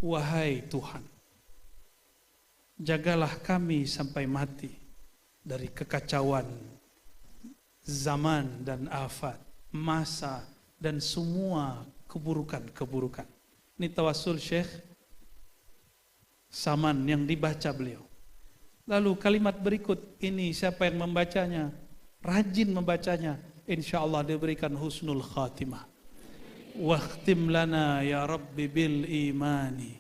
wahai Tuhan, jagalah kami sampai mati dari kekacauan zaman dan afat, masa dan semua keburukan-keburukan. Ini tawasul Syekh Saman yang dibaca beliau. Lalu kalimat berikut ini siapa yang membacanya, rajin membacanya, insya Allah diberikan husnul khatimah. Wakhtim lana ya Rabbi bil imani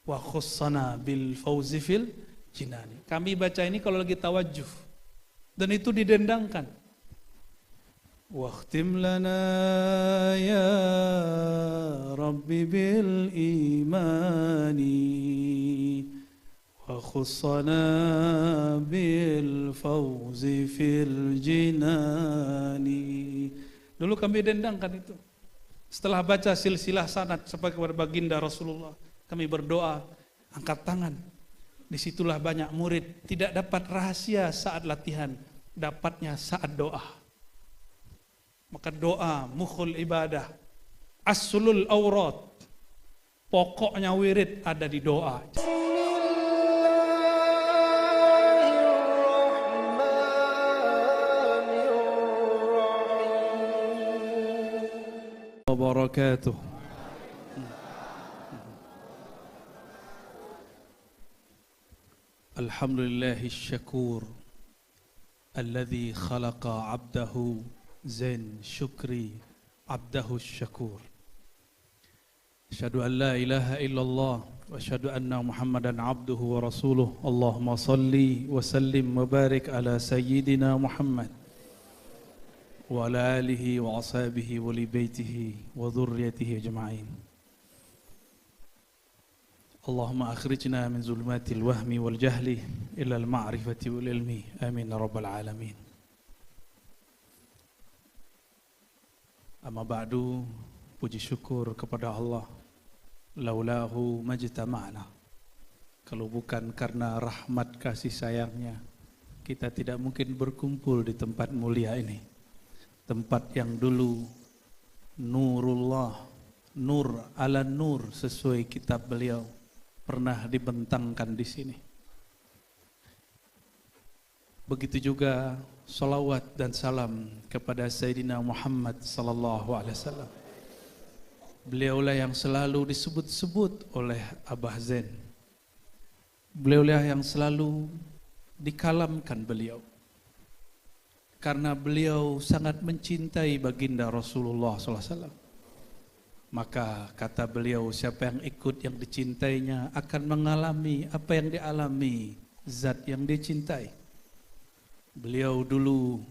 wa khussana bil fawzi fil jinani. Kami baca ini kalau lagi tawajuh dan itu didendangkan. Wakhtim lana ya Rabbi bil imani wa khussana bil fawzi fil jinani. Dulu kami dendangkan itu. Setelah baca silsilah sanad sampai kepada baginda Rasulullah, kami berdoa, angkat tangan. Disitulah banyak murid tidak dapat rahasia saat latihan, dapatnya saat doa. Maka doa mukhul ibadah, aslul aurat, pokoknya wirid ada di doa. Wabarakatuh. Alhamdulillahis syakur alladzi khalaqa 'abdahu zain syukri 'abdahu syakur. Asyhadu an la ilaha illallah wa asyhadu anna Muhammadan 'abduhu wa rasuluh. Allahumma salli wa sallim wa barik ala sayyidina Muhammad wa ala alihi wa ashabihi wa li baitihi wa dhurriyyatihi ajma'in. Allahumma akhrijna min zulmatil wahmi wal jahli ila al ma'rifati wal ilmi. Amin ya rabbal alamin. Amma ba'du, puji syukur kepada Allah. Laulahu majtama'na. Kalau bukan karena rahmat kasih sayangnya, kita tidak mungkin berkumpul di tempat mulia ini. Tempat yang dulu nurullah, nur ala nur sesuai kitab beliau pernah dibentangkan di sini. Begitu juga salawat dan salam kepada Sayyidina Muhammad sallallahu alaihi wasallam. Beliaulah yang selalu disebut-sebut oleh Abah Zain. Beliaulah yang selalu dikalamkan beliau. Karena beliau sangat mencintai baginda Rasulullah SAW. Maka kata beliau, siapa yang ikut yang dicintainya akan mengalami apa yang dialami zat yang dicintai. Beliau dulu,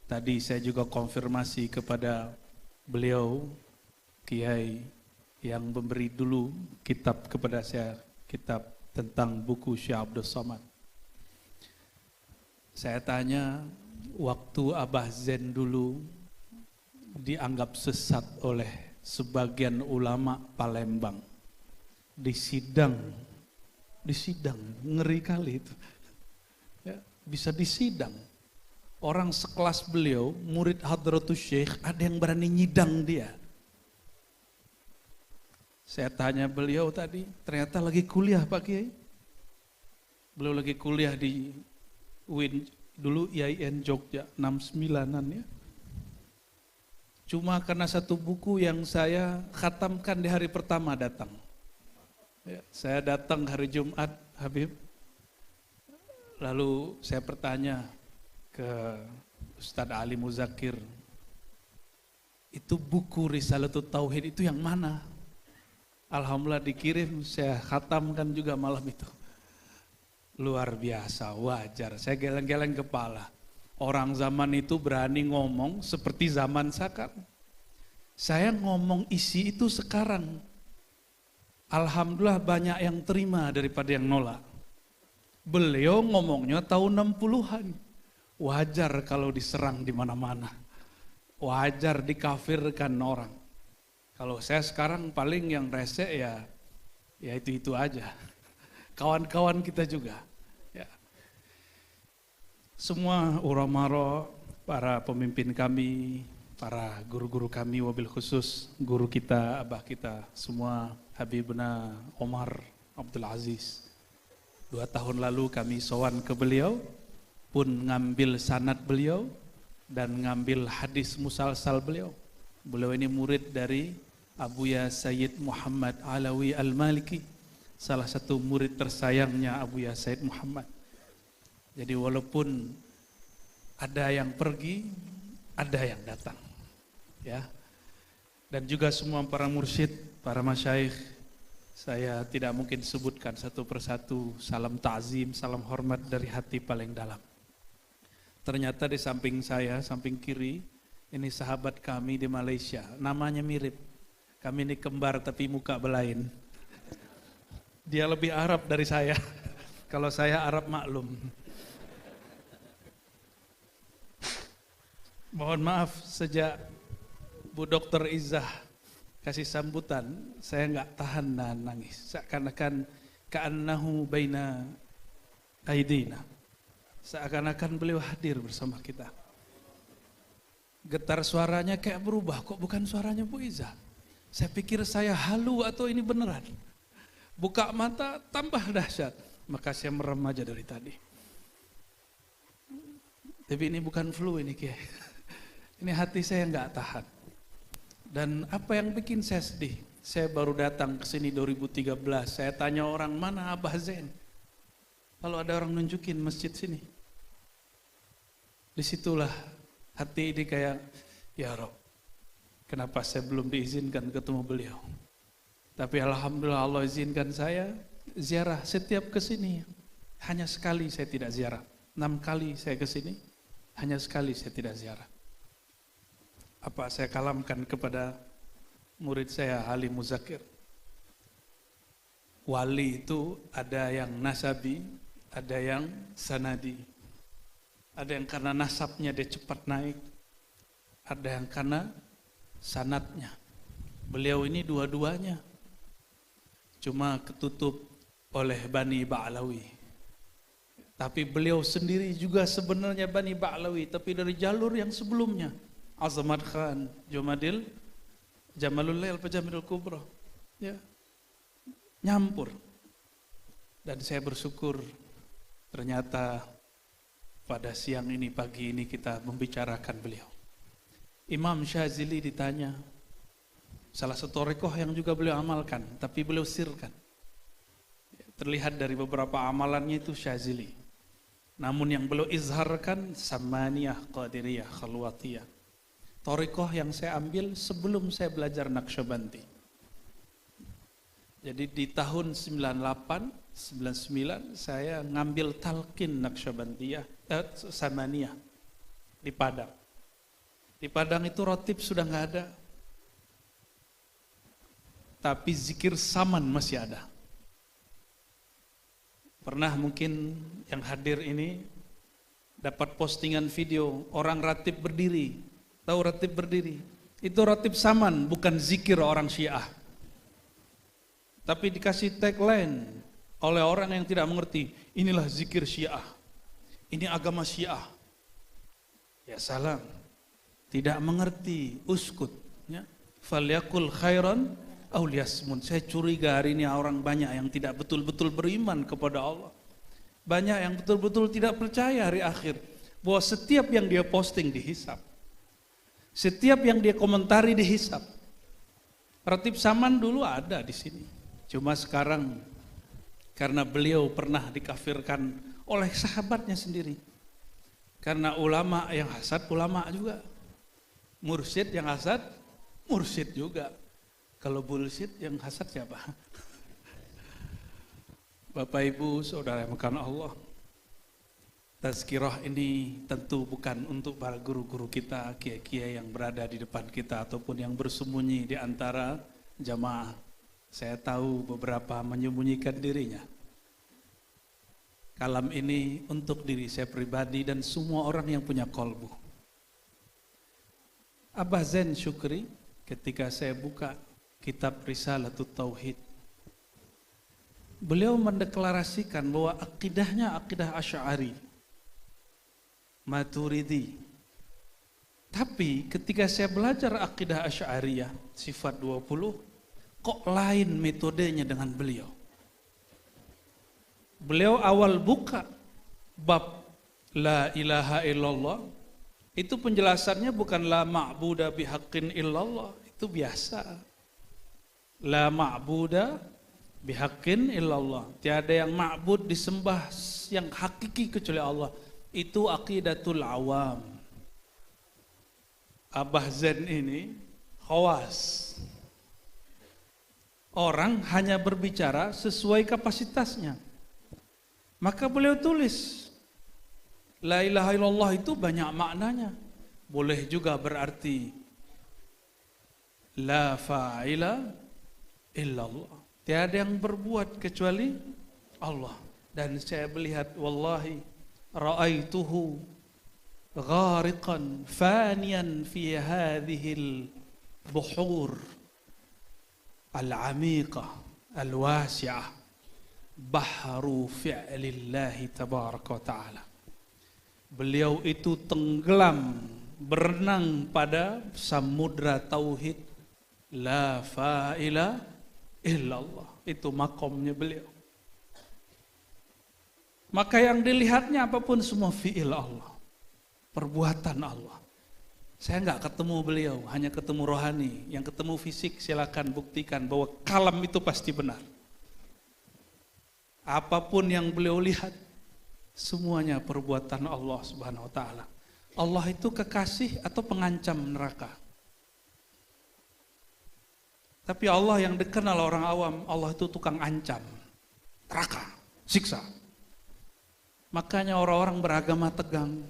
tadi saya juga konfirmasi kepada beliau, Kiai yang memberi dulu kitab kepada saya, kitab tentang buku Syekh Abdul Somad. Saya tanya, waktu Abah Zain dulu dianggap sesat oleh sebagian ulama Palembang, disidang, ngeri kali itu, ya, bisa disidang. Orang sekelas beliau, murid Hadratus Syekh, ada yang berani nyidang dia. Saya tanya beliau tadi, ternyata lagi kuliah Pak Kiai. Beliau lagi kuliah di UIN, dulu IAIN Jogja, 69-an ya. Cuma karena satu buku yang saya khatamkan di hari pertama datang. Ya, saya datang hari Jumat, Habib. Lalu saya bertanya ke Ustadz Ali Muzakir, itu buku Risalatut Tauhid itu yang mana? Alhamdulillah dikirim, saya khatamkan juga malam itu. Luar biasa, wajar. Saya geleng-geleng kepala. Orang zaman itu berani ngomong seperti zaman sekarang. Saya ngomong isi itu sekarang. Alhamdulillah banyak yang terima daripada yang nolak. Beliau ngomongnya tahun 60-an. Wajar kalau diserang di mana-mana. Wajar dikafirkan orang. Kalau saya sekarang paling yang rese ya itu aja. Kawan-kawan kita juga. Ya. Semua ulama'ro, para pemimpin kami, para guru-guru kami, wabil khusus guru kita, abah kita, semua Habibna Omar Abdul Aziz. 2 tahun lalu kami sowan ke beliau, pun ngambil sanad beliau dan ngambil hadis musalsal beliau. Beliau ini murid dari Abuya Sayyid Muhammad Alawi Al-Maliki, salah satu murid tersayangnya Abuya Sayyid Muhammad. Jadi walaupun ada yang pergi, ada yang datang, ya. Dan juga semua para mursyid, para masyayikh, saya tidak mungkin sebutkan satu persatu. Salam ta'zim, salam hormat dari hati paling dalam. Ternyata di samping saya, samping kiri, ini sahabat kami di Malaysia, namanya mirip. Kami ini kembar tapi muka belain. Dia lebih Arab dari saya, kalau saya Arab maklum. Mohon maaf, sejak Bu Dr. Izzah kasih sambutan, saya nggak tahan dan nangis. Seakan-akan ka'annahu baina aidina. Seakan-akan beliau hadir bersama kita. Getar suaranya kayak berubah, kok bukan suaranya Bu Izzah. Saya pikir saya halu atau ini beneran. Buka mata tambah dahsyat, maka saya merem aja dari tadi. Tapi ini bukan flu ini Kiai. Ini hati saya nggak tahan. Dan apa yang bikin saya sedih? Saya baru datang ke sini 2013. Saya tanya orang, mana Abah Zain? Kalau ada orang nunjukin masjid sini. Disitulah hati ini kayak, ya Rob, kenapa saya belum diizinkan ketemu beliau? Tapi alhamdulillah Allah izinkan saya ziarah setiap ke sini. Hanya sekali saya tidak ziarah. 6 kali saya ke sini, hanya sekali saya tidak ziarah. Apa saya kalamkan kepada murid saya Halim Muzakir. Wali itu ada yang nasabi, ada yang sanadi. Ada yang karena nasabnya dia cepat naik, ada yang karena sanatnya. Beliau ini dua-duanya, cuma ketutup oleh Bani Ba'lawi. Tapi beliau sendiri juga sebenarnya Bani Ba'lawi, tapi dari jalur yang sebelumnya. Azamat Khan, Jumadil, Jamalul Lail, Jamilul Kubra, ya, nyampur. Dan saya bersyukur ternyata pada siang ini, pagi ini kita membicarakan beliau. Imam Syazili ditanya, salah satu rekoh yang juga beliau amalkan, tapi beliau sirkan. Terlihat dari beberapa amalannya itu Syazili. Namun yang beliau izharkan, Samaniyah, Qadiriyah, Khalwatiyah. Torikoh yang saya ambil sebelum saya belajar Naqsyabandi. Jadi di tahun 98, 99 saya ngambil talqin Naqsyabandiyah, Samaniyah di Padang. Di Padang itu rotib sudah nggak ada, tapi zikir saman masih ada. Pernah mungkin yang hadir ini dapat postingan video orang ratib berdiri. Tahu ratib berdiri? Itu ratib saman, bukan zikir orang Syiah. Tapi dikasih tagline oleh orang yang tidak mengerti, inilah zikir Syiah, ini agama Syiah. Ya salam, tidak mengerti, uskut. Ya. Falyakul khairan aw liyasmun. Saya curiga hari ini orang banyak yang tidak betul-betul beriman kepada Allah. Banyak yang betul-betul tidak percaya hari akhir, bahwa setiap yang dia posting dihisab. Setiap yang dia komentari dihisab. Ratib saman dulu ada di sini. Cuma sekarang karena beliau pernah dikafirkan oleh sahabatnya sendiri. Karena ulama yang hasad, ulama juga. Mursyid yang hasad, mursyid juga. Kalau bullshit yang hasad siapa? Bapak Ibu, saudara yang makan Allah. Tazkirah ini tentu bukan untuk para guru-guru kita, kiai-kiai yang berada di depan kita ataupun yang bersembunyi di antara jamaah. Saya tahu beberapa menyembunyikan dirinya. Kalam ini untuk diri saya pribadi dan semua orang yang punya kolbu. Abah Zain Syukri ketika saya buka kitab Risalatut Tauhid, beliau mendeklarasikan bahwa akidahnya akidah Asy'ari, Maturidi. Tapi ketika saya belajar akidah Asy'ariyah sifat 20, kok lain metodenya dengan beliau. Beliau awal buka bab la ilaha illallah, itu penjelasannya bukan la ma'buda bihaqqin illallah, itu biasa. La ma'buda bihaqqin illallah, tiada yang ma'bud disembah yang hakiki kecuali Allah. Itu aqidatul awam. Abah Zain ini khawas. Orang hanya berbicara sesuai kapasitasnya. Maka beliau tulis la ilaha illallah itu banyak maknanya. Boleh juga berarti la fa'ila illallah, tiada yang berbuat kecuali Allah. Dan saya melihat wallahi ra'aituhu ghariqan faniyan fi hadhil buhur al-'amiqah al-wasi'ah bahru fi'lillahi tabaraka wa ta'ala. Beliau itu tenggelam berenang pada samudra tauhid la fa'ila illallah. Itu makomnya beliau. Maka yang dilihatnya apapun semua fi'il Allah, perbuatan Allah. Saya enggak ketemu beliau, hanya ketemu rohani. Yang ketemu fisik silakan buktikan bahwa kalam itu pasti benar. Apapun yang beliau lihat, semuanya perbuatan Allah Subhanahu wa taala. Allah itu kekasih atau pengancam neraka? Tapi Allah yang dikenal orang awam, Allah itu tukang ancam neraka, siksa. Makanya orang-orang beragama tegang.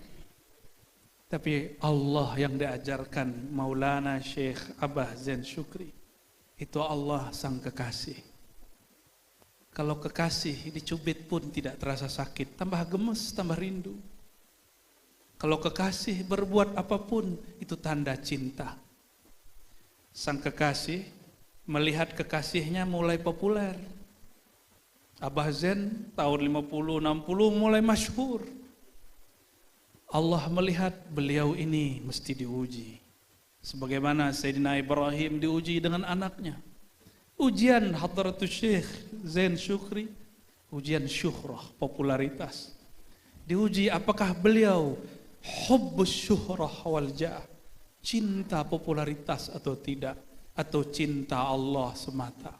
Tapi Allah yang diajarkan Maulana Syekh Abah Zain Syukri, itu Allah sang kekasih. Kalau kekasih dicubit pun tidak terasa sakit, tambah gemes, tambah rindu. Kalau kekasih berbuat apapun, itu tanda cinta. Sang kekasih melihat kekasihnya mulai populer. Abah Zain tahun 50-60 mulai masyhur. Allah melihat beliau ini mesti diuji. Sebagaimana Sayyidina Ibrahim diuji dengan anaknya. Ujian Hadratus Syekh Zain Syukri, ujian syuhrah, popularitas. Diuji apakah beliau hubbus syuhrah wal jah, cinta popularitas atau tidak, atau cinta Allah semata.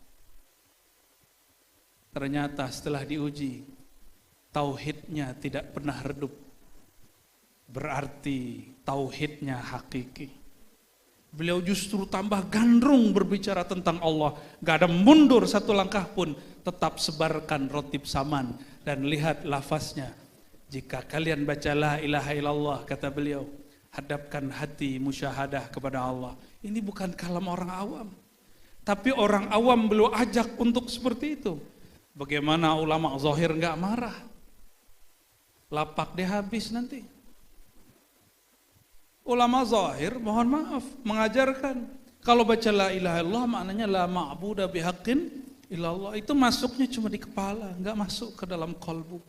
Ternyata setelah diuji, tauhidnya tidak pernah redup. Berarti tauhidnya hakiki. Beliau justru tambah gandrung berbicara tentang Allah. Gak ada mundur satu langkah pun. Tetap sebarkan rotib saman. Dan lihat lafaznya. Jika kalian baca la ilaha illallah, kata beliau, hadapkan hati musyahadah kepada Allah. Ini bukan kalam orang awam. Tapi orang awam beliau ajak untuk seperti itu. Bagaimana ulama zahir enggak marah? Lapak dia habis nanti. Ulama zahir mohon maaf mengajarkan kalau baca la ilaha illallah maknanya la ma'buda bihaqqin illallah, itu masuknya cuma di kepala, enggak masuk ke dalam qalbu.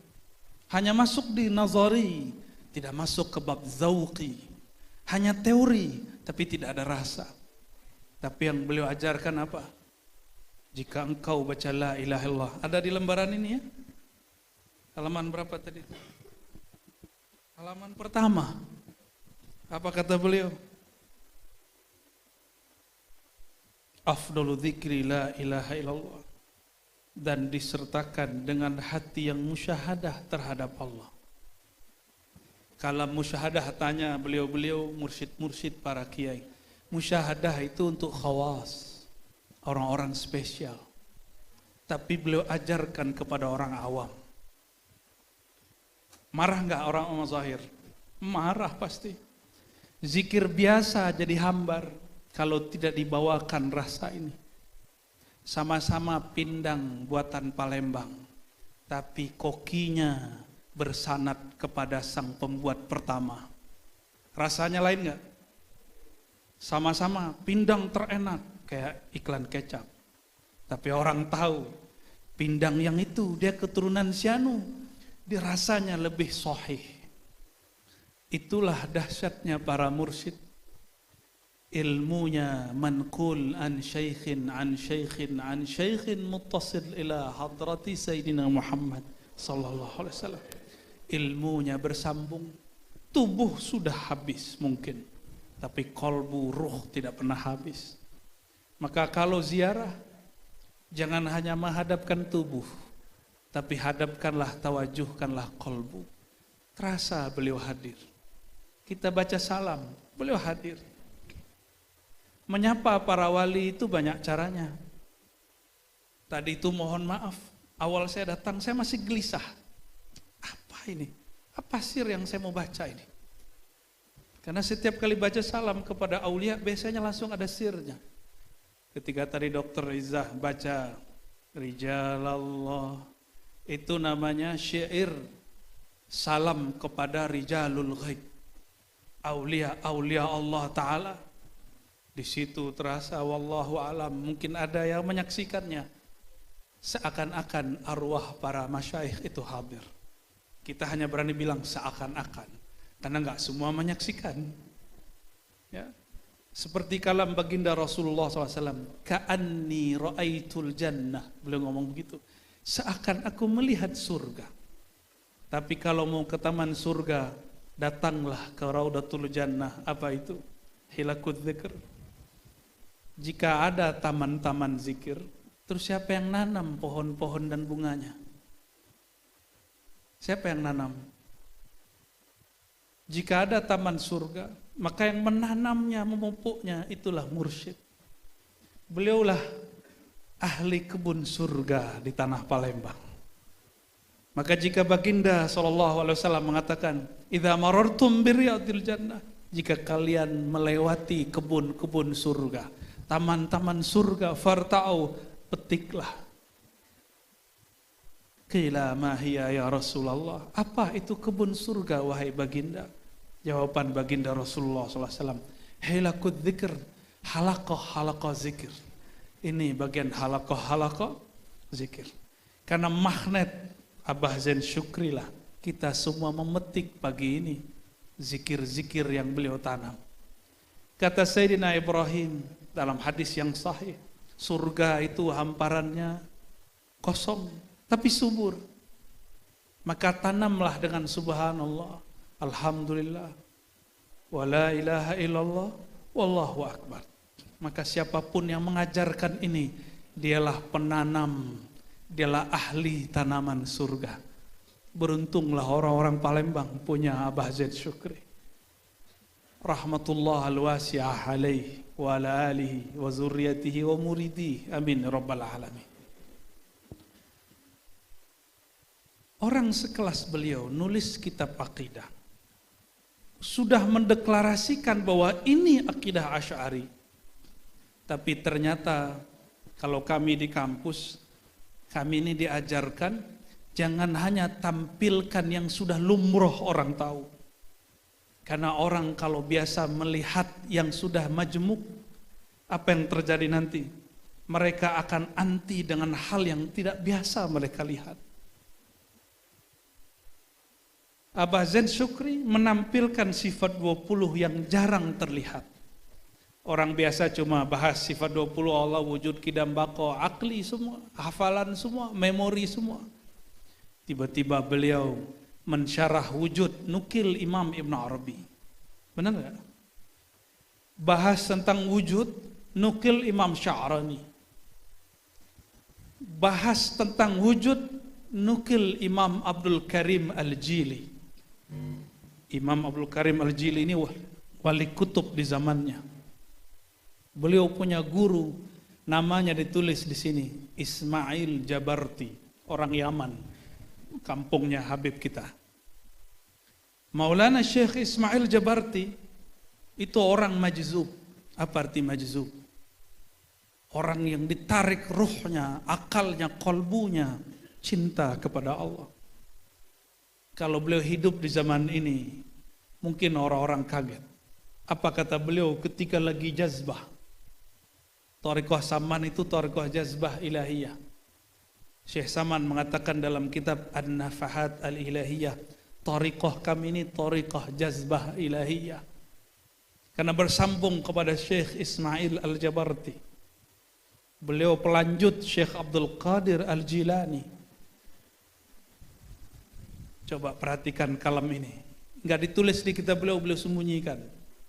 Hanya masuk di nazari, tidak masuk ke bab zauqi. Hanya teori tapi tidak ada rasa. Tapi yang beliau ajarkan apa? Jika engkau baca la ilaha illallah, ada di lembaran ini ya. Halaman berapa tadi? Halaman pertama. Apa kata beliau? Afdalu dzikri la ilaha illallah, dan disertakan dengan hati yang musyahadah terhadap Allah. Kalau musyahadah tanya beliau-beliau mursyid-mursyid para kiai. Musyahadah itu untuk khawas, orang-orang spesial. Tapi beliau ajarkan kepada orang awam. Marah enggak orang awam zahir? Marah pasti. Zikir biasa jadi hambar kalau tidak dibawakan rasa ini. Sama-sama pindang buatan Palembang, tapi kokinya bersanad kepada sang pembuat pertama. Rasanya lain enggak? Sama-sama pindang terenak kayak iklan kecap. Tapi orang tahu pindang yang itu dia keturunan Sianu, dia rasanya lebih sahih. Itulah dahsyatnya para mursyid. ilmunya manqul an syaikhin an syaikhin an syaikhin muttasil ila hadrati Sayyidina Muhammad sallallahu alaihi wasallam. Ilmunya bersambung, tubuh sudah habis mungkin, tapi kolbu, ruh tidak pernah habis. Maka kalau ziarah, jangan hanya menghadapkan tubuh, tapi hadapkanlah, tawajuhkanlah kolbu. Terasa beliau hadir. Kita baca salam, beliau hadir. Menyapa para wali itu banyak caranya. Tadi itu mohon maaf, awal saya datang saya masih gelisah. Apa ini? Apa sir yang saya mau baca ini? Karena setiap kali baca salam kepada aulia biasanya langsung ada sirnya. Ketika tadi Dr. Izzah baca Rijalallah, itu namanya syair salam kepada Rijalul Ghaib, aulia Allah Ta'ala. Di situ terasa wallahu alam, mungkin ada yang menyaksikannya, seakan-akan arwah para masyayikh itu hadir. Kita hanya berani bilang seakan-akan, karena enggak semua menyaksikan. Ya. Seperti kalam baginda Rasulullah SAW, ka'anni ra'aitul jannah, beliau ngomong begitu, seakan aku melihat surga. Tapi kalau mau ke taman surga, datanglah ke Raudatul Jannah. Apa itu? Hilakut dzikr. Jika ada taman-taman zikir, terus siapa yang nanam pohon-pohon dan bunganya? Siapa yang nanam? Jika ada taman surga, maka yang menanamnya, memupuknya, itulah mursyid. Beliaulah ahli kebun surga di tanah Palembang. Maka jika baginda SAW mengatakan, idza marartum biriyadil jannah, jika kalian melewati kebun-kebun surga, taman-taman surga, farta'u, petiklah. Qila ma hiya ya Rasulullah, apa itu kebun surga wahai baginda? Jawaban baginda Rasulullah SAW, hilakut dzikr, halaqah zikir. Ini bagian halaqah zikir. Karena magnet Abah Zain Syukri lah, kita semua memetik pagi ini zikir-zikir yang beliau tanam. Kata Sayyidina Ibrahim dalam hadis yang sahih, surga itu hamparannya kosong tapi subur. Maka tanamlah dengan subhanallah, alhamdulillah, wa la ilaha illallah, wallahu akbar. Maka siapapun yang mengajarkan ini, dialah penanam, dialah ahli tanaman surga. Beruntunglah orang-orang Palembang punya Abah Zain Syukri. Rahmatullah al-wasi'ah alaihi wa ala alihi wa zurriyatihi wa muridihi. Amin rabbal alamin. Orang sekelas beliau nulis kitab akidah, sudah mendeklarasikan bahwa ini akidah Asy'ari. Tapi ternyata kalau kami di kampus, kami ini diajarkan jangan hanya tampilkan yang sudah lumrah orang tahu. Karena orang kalau biasa melihat yang sudah majmuk, apa yang terjadi nanti? Mereka akan anti dengan hal yang tidak biasa mereka lihat. Abah Zain Syukri menampilkan sifat 20 yang jarang terlihat. Orang biasa cuma bahas sifat 20 Allah, wujud, kidam, baqo, akli semua, hafalan semua, memori semua. Tiba-tiba beliau mensyarah wujud, nukil Imam Ibn Arabi. Benar enggak? Bahas tentang wujud, nukil Imam Sya'rani. Bahas tentang wujud, nukil Imam Abdul Karim Al-Jili. Imam Abdul Karim Al-Jili ini wali kutub di zamannya. Beliau punya guru, namanya ditulis di sini, Ismail Jabarti, orang Yaman, kampungnya Habib kita. Maulana Syekh Ismail Jabarti itu orang majzub. Apa arti majzub? Orang yang ditarik ruhnya, akalnya, kolbunya, cinta kepada Allah. Kalau beliau hidup di zaman ini, mungkin orang-orang kaget. Apa kata beliau ketika lagi jazbah? Thariqah Saman itu thariqah jazbah ilahiyah. Syekh Saman mengatakan dalam kitab An-Nafahat Al-Ilahiyah, thariqah kami ini thariqah jazbah ilahiyah. karena bersambung kepada Syekh Ismail Al-Jabarti. Beliau pelanjut Syekh Abdul Qadir Al-Jilani. Coba perhatikan kalam ini. Enggak ditulis di kitab beliau, beliau sembunyikan.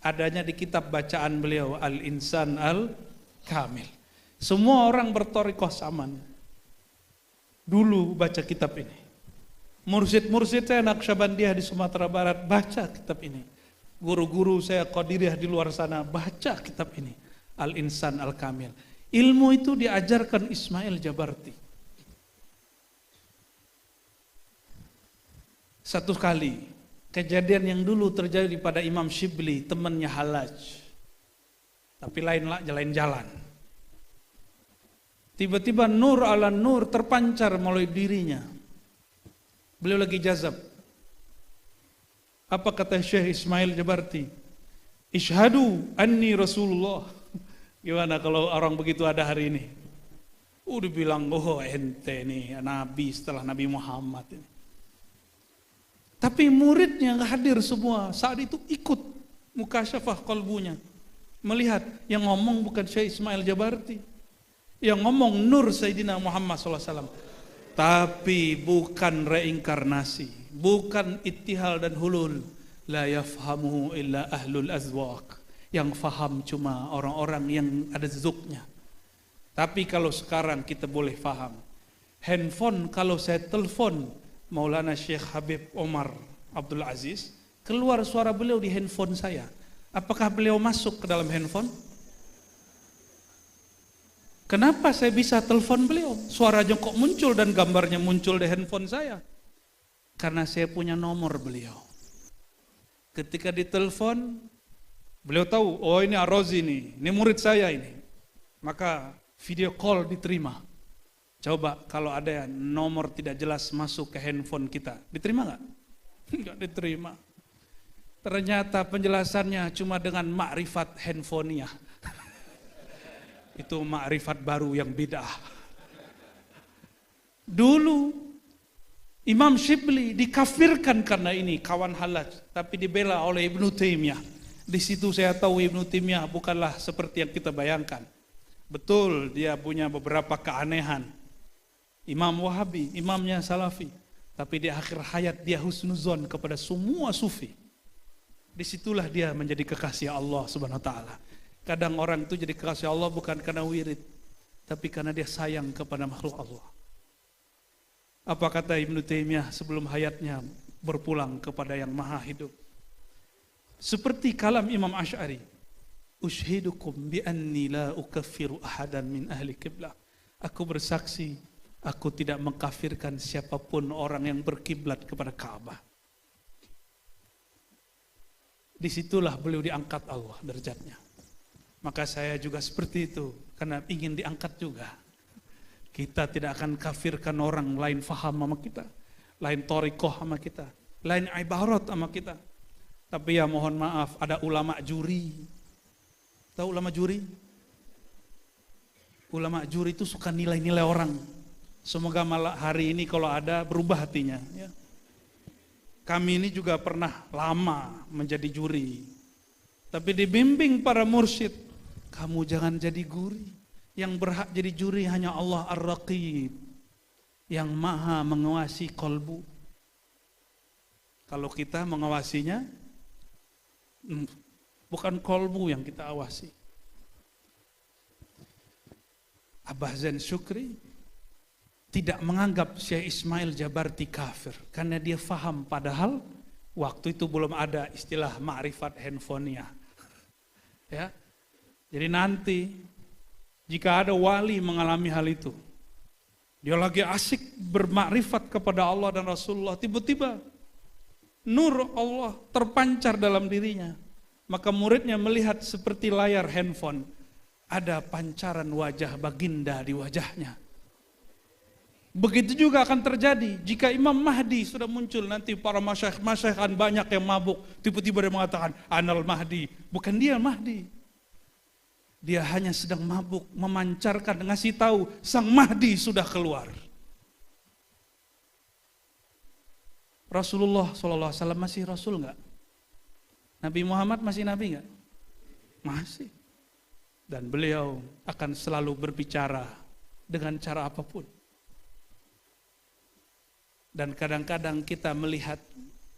Adanya di kitab bacaan beliau, Al-Insan Al-Kamil. Semua orang berthariqah saman dulu baca kitab ini. Mursyid-mursyid saya Naqsyabandiyah di Sumatera Barat baca kitab ini. Guru-guru saya Qadiriyah di luar sana baca kitab ini, Al-Insan Al-Kamil. Ilmu itu diajarkan Ismail Jabarti. Satu kali kejadian yang dulu terjadi pada Imam Shibli, temannya Hallaj, tapi lain jalan. Tiba-tiba nur ala nur terpancar melalui dirinya. Beliau lagi jazab. Apa kata Syekh Ismail Jabarti? Ishhadu anni Rasulullah. Gimana kalau orang begitu ada hari ini? Udah bilang, oh ente nih Nabi setelah Nabi Muhammad ini. Tapi muridnya nggak hadir semua. Saat itu ikut mukasyafah qalbunya. Melihat yang ngomong bukan Syekh Ismail Jabarti. Yang ngomong Nur Sayyidina Muhammad SAW. Tapi bukan reinkarnasi. Bukan ittihal dan hulul. La yafhamuhu illa ahlul azwaq. Yang faham cuma orang-orang yang ada zuknya. Tapi kalau sekarang kita boleh faham. Handphone kalau saya telepon Maulana Syekh Habib Omar Abdul Aziz, keluar suara beliau di handphone saya. Apakah beliau masuk ke dalam handphone? Kenapa saya bisa telepon beliau? Suaranya kok muncul dan gambarnya muncul di handphone saya? Karena saya punya nomor beliau. Ketika ditelepon, beliau tahu, oh ini Ar-Razi nih, ini murid saya ini. Maka video call diterima. Coba kalau ada nomor tidak jelas masuk ke handphone kita, diterima nggak? Nggak diterima. Ternyata penjelasannya cuma dengan makrifat handphonenya. Itu makrifat baru yang bid'ah. Dulu Imam Shibli dikafirkan karena ini, kawan Hallaj, tapi dibela oleh Ibnu Taimiyah. Di situ saya tahu Ibnu Taimiyah bukanlah seperti yang kita bayangkan. Betul, dia punya beberapa keanehan. Imam Wahabi, imamnya Salafi, tapi di akhir hayat dia husnuzon kepada semua sufi. Disitulah dia menjadi kekasih Allah Subhanahu wa taala. Kadang orang itu jadi kekasih Allah bukan karena wirid, tapi karena dia sayang kepada makhluk Allah. Apa kata Ibnu Taimiyah sebelum hayatnya berpulang kepada yang maha hidup? Seperti kalam Imam Asy'ari, ushidukum bi anni la ukaffiru ahadan min ahli qiblah. Aku bersaksi, aku tidak mengkafirkan siapapun orang yang berkiblat kepada Ka'bah. Disitulah beliau diangkat Allah derajatnya. Maka saya juga seperti itu, karena ingin diangkat juga. Kita tidak akan kafirkan orang lain faham sama kita, lain thariqah sama kita, lain ibarat sama kita. Tapi ya mohon maaf, ada ulama juri. Tahu ulama juri? Ulama juri itu suka nilai-nilai orang. Semoga malah hari ini kalau ada berubah hatinya. Ya. Kami ini juga pernah lama menjadi juri. Tapi dibimbing para mursyid, kamu jangan jadi juri. Yang berhak jadi juri hanya Allah Ar-Raqib, yang maha mengawasi kolbu. Kalau kita mengawasinya, bukan kolbu yang kita awasi. Abah Zain Syukri tidak menganggap Syekh Ismail Jabarti kafir karena dia faham, padahal waktu itu belum ada istilah ma'rifat handphonenya. Ya. Jadi nanti jika ada wali mengalami hal itu, dia lagi asik bermakrifat kepada Allah dan Rasulullah, tiba-tiba nur Allah terpancar dalam dirinya, maka muridnya melihat seperti layar handphone, ada pancaran wajah baginda di wajahnya. Begitu juga akan terjadi jika Imam Mahdi sudah muncul, nanti para masyayikh kan banyak yang mabuk, tiba-tiba dia mengatakan Anal Mahdi. Bukan dia Mahdi, dia hanya sedang mabuk, memancarkan, ngasih tahu sang Mahdi sudah keluar. Rasulullah SAW masih Rasul enggak? Nabi Muhammad masih Nabi enggak? Masih. Dan beliau akan selalu berbicara dengan cara apapun. Dan kadang-kadang kita melihat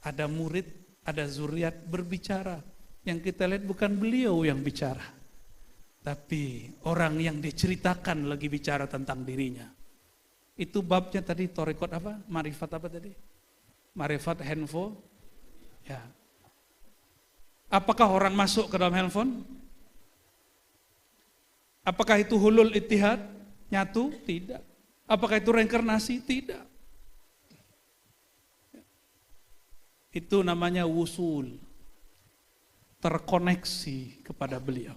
ada murid, ada zuriat berbicara. Yang kita lihat bukan beliau yang bicara, tapi orang yang diceritakan lagi bicara tentang dirinya. Itu babnya tadi, torikot apa? Marifat apa tadi? Marifat handphone. Ya. Apakah orang masuk ke dalam handphone? Apakah itu hulul ittihad? Nyatu? Tidak. Apakah itu reinkarnasi? Tidak. Itu namanya wusul. Terkoneksi kepada beliau.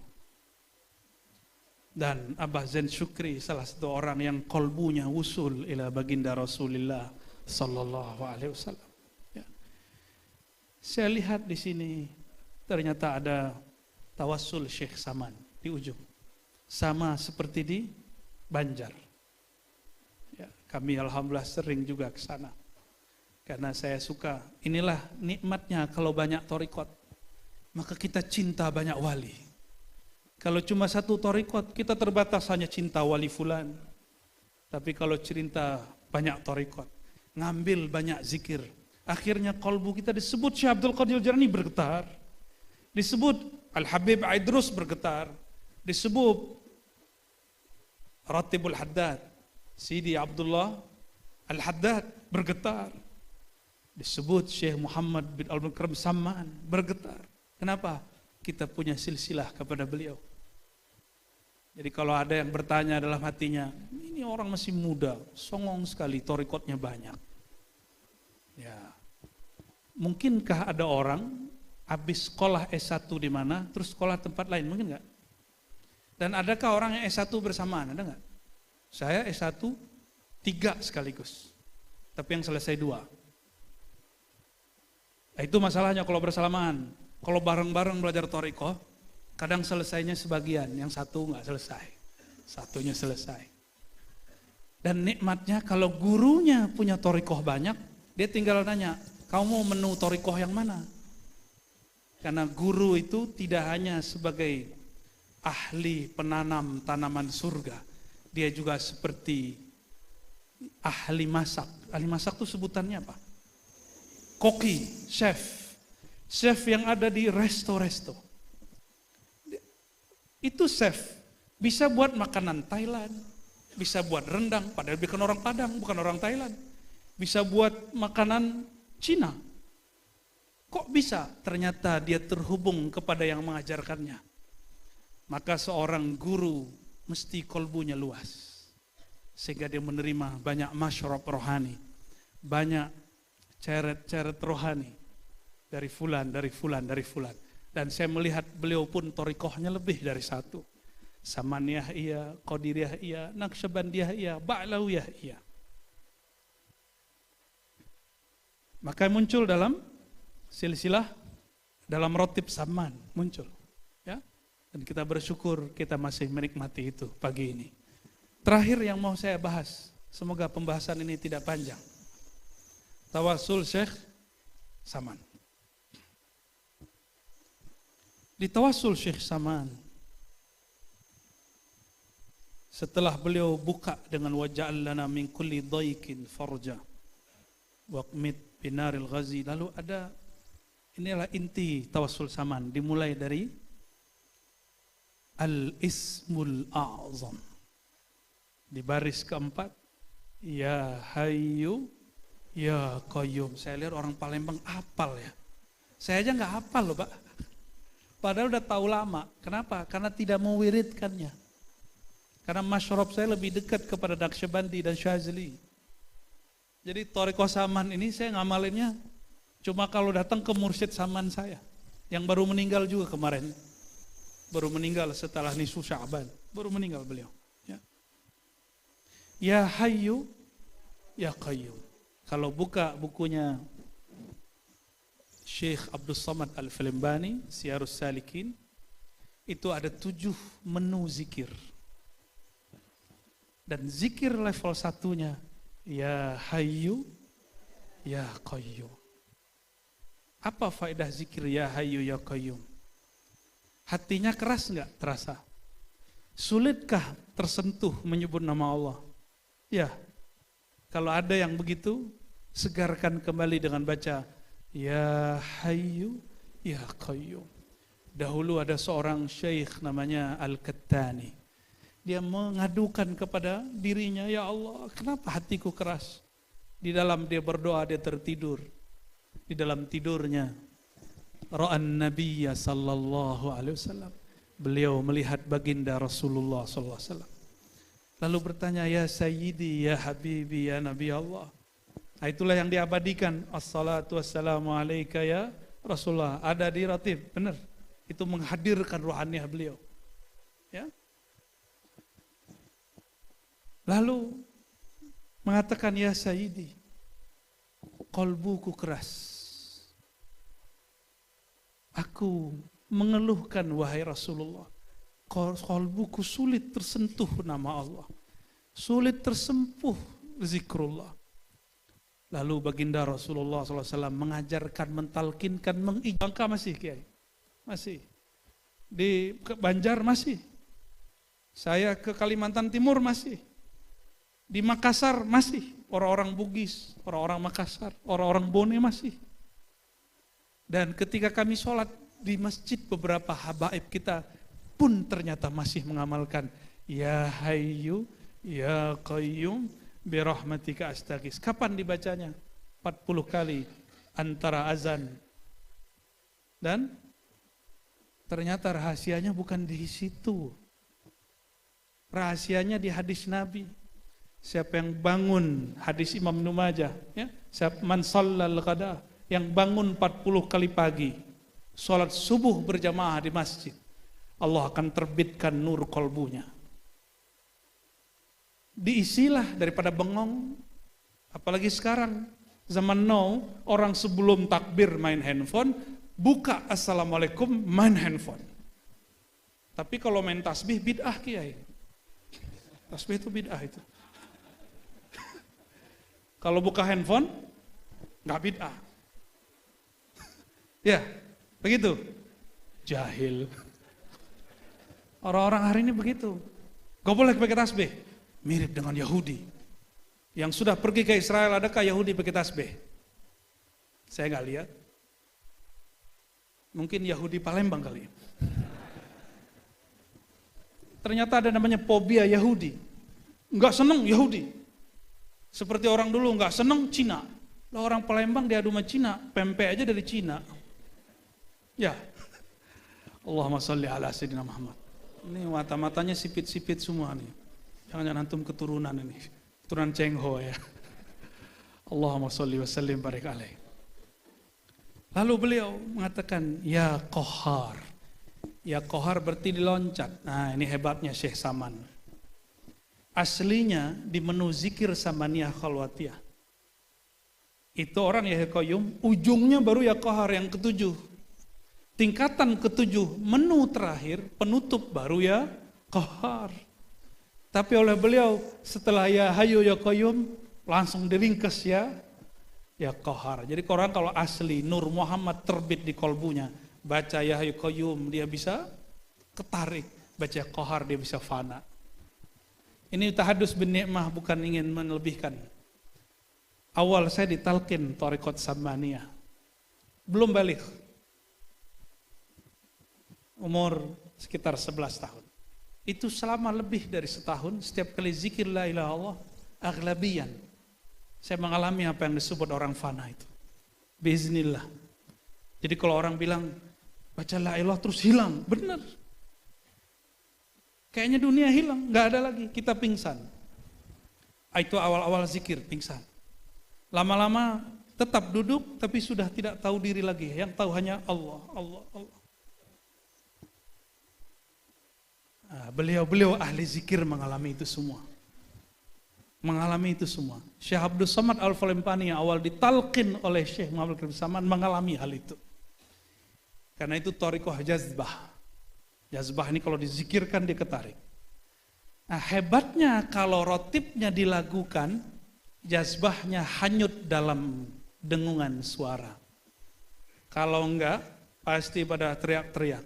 Dan Abah Zain Syukri salah satu orang yang kolbunya wusul ila baginda Rasulullah sallallahu alaihi wasallam. Ya. Saya lihat di sini ternyata ada tawassul Syekh Saman di ujung. Sama seperti di Banjar. Ya, kami alhamdulillah sering juga ke sana. Karena saya suka, inilah nikmatnya kalau banyak torikot. Maka kita cinta banyak wali. Kalau cuma satu torikot, kita terbatas hanya cinta wali fulan. Tapi kalau cinta banyak torikot, ngambil banyak zikir, akhirnya kolbu kita disebut Syekh Abdul Qadir Jilani bergetar, disebut Al-Habib Aidrus bergetar, disebut Ratibul Haddad, Sidi Abdullah Al-Haddad bergetar, disebut Syekh Muhammad bin Al-Mukarram Saman bergetar. Kenapa? Kita punya silsilah kepada beliau. Jadi kalau ada yang bertanya dalam hatinya, ini orang masih muda, songong sekali, torikotnya banyak. Ya, mungkinkah ada orang habis sekolah S1 di mana, terus sekolah tempat lain, mungkin nggak? Dan adakah orang yang S1 bersamaan, ada nggak? Saya S1 3 sekaligus, tapi yang selesai 2. Nah, itu masalahnya kalau bersamaan. Kalau bareng-bareng belajar thariqah, kadang selesainya sebagian, yang satu nggak selesai, satunya selesai. Dan nikmatnya kalau gurunya punya thariqah banyak, dia tinggal nanya, kamu mau menu thariqah yang mana? Karena guru itu tidak hanya sebagai ahli penanam tanaman surga, dia juga seperti ahli masak. Ahli masak itu sebutannya apa? Koki, chef. Chef yang ada di resto-resto. Itu chef. Bisa buat makanan Thailand. Bisa buat rendang, padahal bukan orang Padang, bukan orang Thailand. Bisa buat makanan Cina. Kok bisa? Ternyata dia terhubung kepada yang mengajarkannya. Maka seorang guru mesti kolbunya luas. Sehingga dia menerima banyak masyrab rohani. Banyak ceret-ceret rohani. Dari fulan. Dan saya melihat beliau pun thariqahnya lebih dari satu. Samaniyah iya, Qadiriyah iya, Naqsyabandiyah iya, Ba'lawiyah iya. Maka muncul dalam silsilah, dalam rotib Saman muncul. Ya? Dan kita bersyukur kita masih menikmati itu pagi ini. Terakhir yang mau saya bahas, semoga pembahasan ini tidak panjang. Tawassul Syekh Saman. Di tawassul Syekh Saman, setelah beliau buka dengan waja'al lana min kulli dhaikin farja waqmit binaril ghazi, lalu ada, inilah inti tawassul Saman, dimulai dari al-ismul a'zam. Di baris keempat, ya hayyu ya qayyum. Saya lihat orang Palembang hafal ya. Saya aja nggak hafal loh Pak. Padahal udah tahu lama. Kenapa? Karena tidak mewiridkannya. Karena masyrab saya lebih dekat kepada Naqsyabandi dan Syazili. Jadi thariqah Saman ini saya ngamalinnya cuma kalau datang ke mursyid Saman saya. Yang baru meninggal juga kemarin. Baru meninggal setelah nisfu Sya'ban. Baru meninggal beliau. Ya Hayyu Ya Qayyum. Kalau buka bukunya Syekh Abdul Samad Al-Filmbani, Siyarus Salikin, itu ada 7 menu zikir. Dan zikir level 1-nya, Ya Hayyu, Ya Qayyum. Apa faedah zikir Ya Hayyu, Ya Qayyum? Hatinya keras nggak? Terasa. Sulitkah tersentuh menyebut nama Allah? Ya. Kalau ada yang begitu, segarkan kembali dengan baca Ya Hayyu Ya Qayyum. Dahulu ada seorang syekh namanya Al-Kattani. Dia mengadukan kepada dirinya, ya Allah, kenapa hatiku keras? Di dalam dia berdoa, dia tertidur. Di dalam tidurnya, ra'an Nabiyya sallallahu alaihi wasallam. Beliau melihat baginda Rasulullah sallallahu alaihi wasallam. Lalu bertanya, ya Sayyidi, ya Habibi, ya Nabi Allah. Nah, itulah yang diabadikan. Assalatu wassalamu alaika ya Rasulullah. Ada di ratib, benar. Itu menghadirkan rohaniah beliau. Ya. Lalu mengatakan, ya Sayyidi, qalbuku keras. Aku mengeluhkan wahai Rasulullah. Qalbuku sulit tersentuh nama Allah. Sulit tersempuh zikrullah. Lalu baginda Rasulullah SAW mengajarkan, mentalkinkan, mengijangka masih Kiai. Masih. Di Banjar masih. Saya ke Kalimantan Timur masih. Di Makassar masih. Orang-orang Bugis, orang-orang Makassar, orang-orang Bone masih. Dan ketika kami sholat di masjid, beberapa habaib kita pun ternyata masih mengamalkan Ya Hayyu Ya Qayyum birahmatika astaghis. Kapan dibacanya? 40 kali antara azan. Dan ternyata rahasianya bukan di situ. Rahasianya di hadis Nabi. Siapa yang bangun, hadis Imam Ibnu Majah, ya, siapa man shallal ghada, yang bangun 40 kali pagi, sholat subuh berjamaah di masjid, Allah akan terbitkan nur kolbunya. Diisilah daripada bengong. Apalagi sekarang, zaman now, orang sebelum takbir main handphone, buka assalamualaikum main handphone. Tapi kalau main tasbih bid'ah Kiai. Tasbih itu bid'ah itu. Kalau buka handphone, nggak bid'ah. Ya, begitu. Jahil. Orang-orang hari ini begitu. Gak boleh pakai tasbih. Mirip dengan Yahudi. Yang sudah pergi ke Israel, adakah Yahudi pakai tasbih? Saya nggak lihat. Mungkin Yahudi Palembang kali. Ternyata ada namanya fobia Yahudi. Nggak seneng Yahudi. Seperti orang dulu nggak seneng Cina. Lah orang Palembang diadu sama Cina, pempek aja dari Cina. Ya. Allahumma sholli ala sayyidina Muhammad. Ini mata-matanya sipit-sipit semua nih. Jangan-jangan antum keturunan ini. Keturunan Cheng Ho ya. Allahumma sholli wa sallim barik alaih. Lalu beliau mengatakan, ya Qahhar. Ya Qahhar berarti diloncat. Nah, ini hebatnya Syekh Saman. Aslinya di menu zikir samaniyah khalwatiyah. Itu orang ya Qayyum, ujungnya baru ya Qahhar yang ketujuh. Tingkatan ketujuh, menu terakhir, penutup baru ya Qahhar. Tapi oleh beliau setelah ya Hayyu ya Qayyum langsung diringkes ya Qahhar. Jadi orang kalau asli Nur Muhammad terbit di kolbunya, baca ya Hayyu Qayyum dia bisa ketarik, baca Qahhar dia bisa fana. Ini tahadus bin ni'mah, bukan ingin melebihkan. Awal saya ditalkin Thariqat Samaniyah. Belum balik. Umur sekitar 11 tahun. Itu selama lebih dari setahun, setiap kali zikir la ilaha illallah, aglabian. Saya mengalami apa yang disebut orang fana itu. Biiznillah. Jadi kalau orang bilang, baca la ilaha terus hilang, benar. Kayaknya dunia hilang, nggak ada lagi, kita pingsan. Itu awal-awal zikir, pingsan. Lama-lama tetap duduk, tapi sudah tidak tahu diri lagi. Yang tahu hanya Allah, Allah, Allah. Nah, beliau ahli zikir mengalami itu semua. Mengalami itu semua. Syekh Abdul Samad Al-Falempani yang awal ditalqin oleh Syekh Muhammad bin Saman mengalami hal itu. Karena itu thariqah jazbah. Jazbah ini kalau dizikirkan dia ketarik. Nah, hebatnya kalau rotibnya dilakukan, jazbahnya hanyut dalam dengungan suara. Kalau enggak, pasti pada teriak-teriak.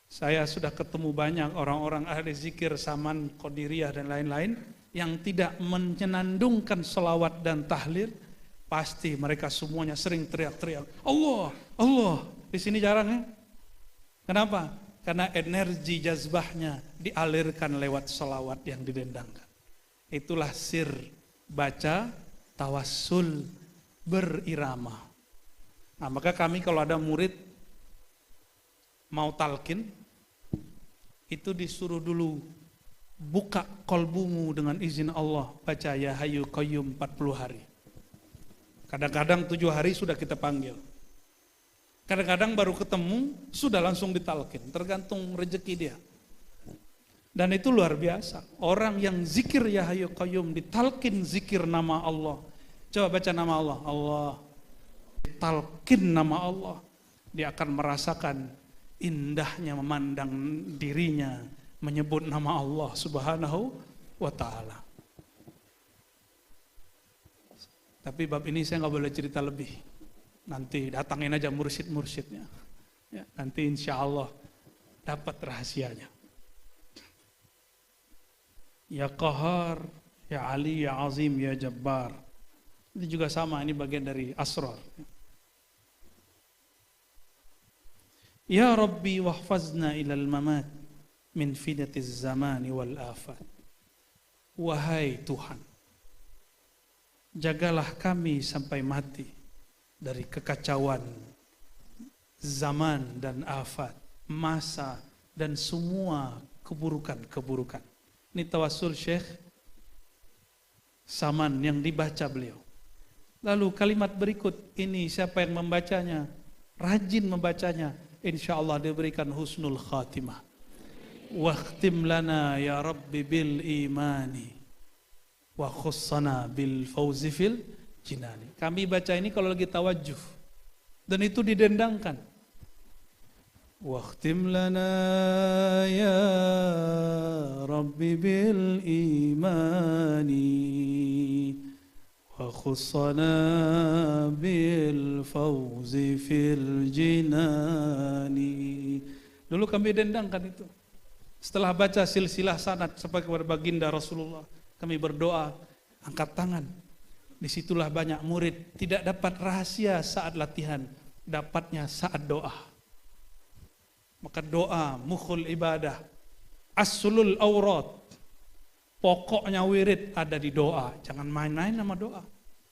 Saya sudah ketemu banyak orang-orang ahli zikir, saman, qadiriyah dan lain-lain yang tidak menyenandungkan selawat dan tahlil, pasti mereka semuanya sering teriak-teriak, Allah, Allah. Di sini jarang ya. Kenapa? Karena energi jazbahnya dialirkan lewat selawat yang didendangkan. Itulah sir baca tawassul berirama. Nah, maka kami kalau ada murid mau talqin, itu disuruh dulu buka kolbumu dengan izin Allah, baca ya Hayyu Qayyum 40 hari. Kadang-kadang 7 hari sudah kita panggil. Kadang-kadang baru ketemu, sudah langsung ditalqin, tergantung rezeki dia. Dan itu luar biasa. Orang yang zikir ya Hayyu Qayyum, ditalqin zikir nama Allah. Coba baca nama Allah, Allah. Ditalqin nama Allah. Dia akan merasakan indahnya memandang dirinya, menyebut nama Allah Subhanahu wa ta'ala. Tapi bab ini saya nggak boleh cerita lebih. Nanti datangin aja mursyid-mursyidnya. Ya, nanti insya Allah dapat rahasianya. Ya Qahar, Ya Ali, Ya Azim, Ya Jabbar. Ini juga sama, ini bagian dari asrar. Ya Rabbi wahfazna ilal mamat min fidatiz zamani wal afat. Wahai Tuhan, jagalah kami sampai mati dari kekacauan zaman dan afat, masa dan semua keburukan-keburukan. Ini tawassul Syekh Saman yang dibaca beliau. Lalu kalimat berikut ini siapa yang membacanya, rajin membacanya, insya Allah diberikan husnul khatimah. Wakhtim lana ya Rabbi bil imani wa khussana bil fawzi fil jinani. Kami baca ini kalau lagi tawajuh dan itu didendangkan. Wakhtim lana ya Rabbi bil imani wa khussana bil fawzi fil jinani. Dulu kami dendangkan itu. Setelah baca silsilah sanad sampai kepada baginda Rasulullah, kami berdoa, angkat tangan. Disitulah banyak murid tidak dapat rahasia saat latihan, dapatnya saat doa. Maka doa mukhul ibadah, aslul aurat, pokoknya wirid ada di doa. Jangan main-main sama doa.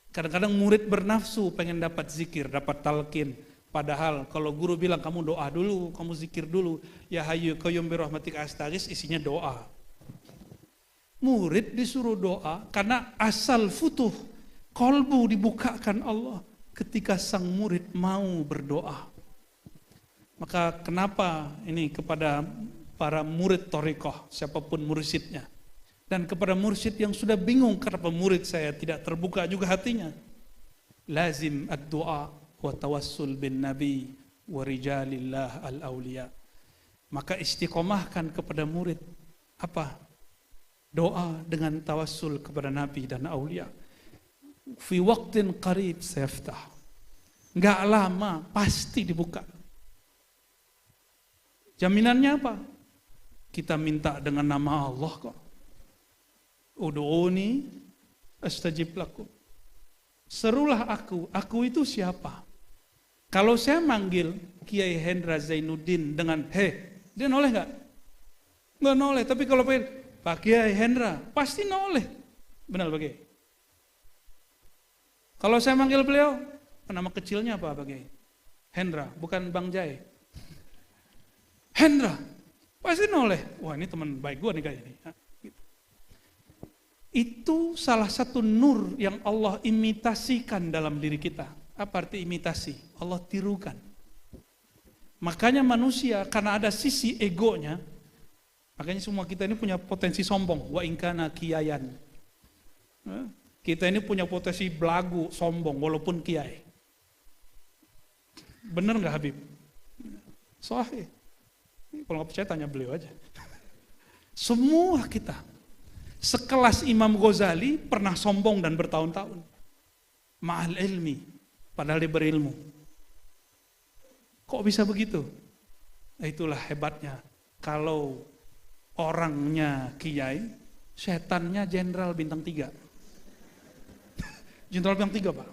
Kadang-kadang murid bernafsu pengen dapat zikir, dapat talqin. Padahal kalau guru bilang kamu doa dulu, kamu zikir dulu, ya Hayyu Qayyum bi rahmatika astaghits, isinya doa. Murid disuruh doa karena asal futuh kolbu dibukakan Allah ketika sang murid mau berdoa. Maka kenapa ini kepada para murid thariqah, siapapun mursyidnya, dan kepada mursyid yang sudah bingung kenapa murid saya tidak terbuka juga hatinya, lazim ad-du'a wa tawassul bin nabi wa rijalillah al-awliya. Maka istiqomahkan kepada murid apa? Doa dengan tawassul kepada nabi dan aulia. Fi waqtin qarib sayaftah. Enggak lama pasti dibuka. Jaminannya apa? Kita minta dengan nama Allah kok. Ud'uni astajib lakum. Serulah aku itu siapa? Kalau saya manggil Kiai Hendra Zainuddin dengan dia noleh enggak? Enggak noleh, tapi kalau Pak Kiai Hendra pasti noleh. Benar Pak Kiai? Kalau saya manggil beliau, nama kecilnya apa Pak Kiai? Hendra, bukan Bang Jai. Hendra, pasti noleh. Wah ini teman baik gua nih kayaknya. Itu salah satu nur yang Allah imitasikan dalam diri kita. Apa arti imitasi? Allah tirukan. Makanya manusia karena ada sisi egonya, makanya semua kita ini punya potensi sombong. Wa ingkana kiyayan. Kita ini punya potensi belagu, sombong, walaupun kiai. Bener nggak Habib? Sahih. Kalau nggak percaya tanya beliau aja. Semua kita. Sekelas Imam Ghazali pernah sombong dan bertahun-tahun. Ma'al ilmi. Padahal dia berilmu. Kok bisa begitu? Itulah hebatnya. Kalau orangnya kiai, setannya jenderal bintang 3. Jenderal bintang 3, Pak.